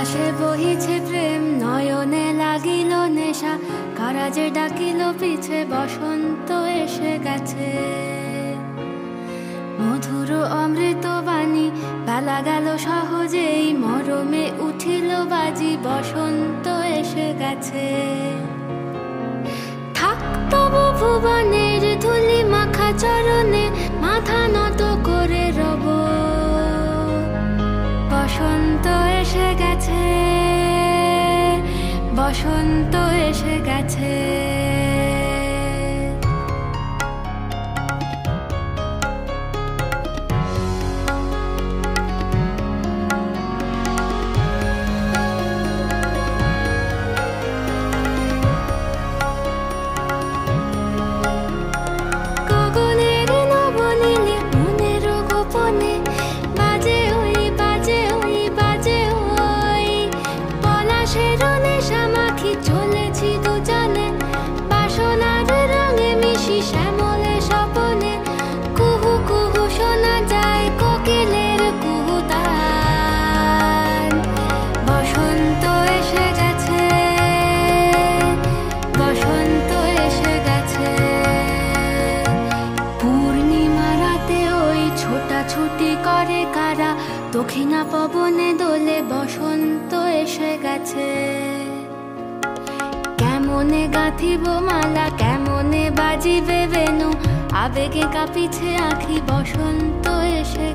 আকাশে বহিছে প্রেম, নয়নে লাগিল নেশা, কারাজে ডাকিল পিছে, বসন্ত এসে গেছে। মধুর অমৃত বাণী, বেলা গেল সহজেই, মরমে উঠিল বাজি, বসন্ত এসে গেছে। থাক তবু ভুবনের ধুলি মাখা চরণে, মাথা নত করে রব। বসন্ত এসে গেছে, বসন্ত এসে গেছে। চলেছি দুজনে বাসনার রঙে মিশি, শ্যামলে স্বপনে কুহু কুহু শোনা যায় কোকিলের কুহুতান। বসন্ত এসে গেছে, বসন্ত এসে গেছে। পূর্ণিমা রাতে ওই ছোটাছুটি করে কারা, দক্ষিণা পবনে দোলে, বসন্ত এসে গেছে। কেমনে গাঁথিব মালা, কেমনে বাজিবে বেনু, আবেগে কাঁপিছে আঁখি, বসন্ত এসে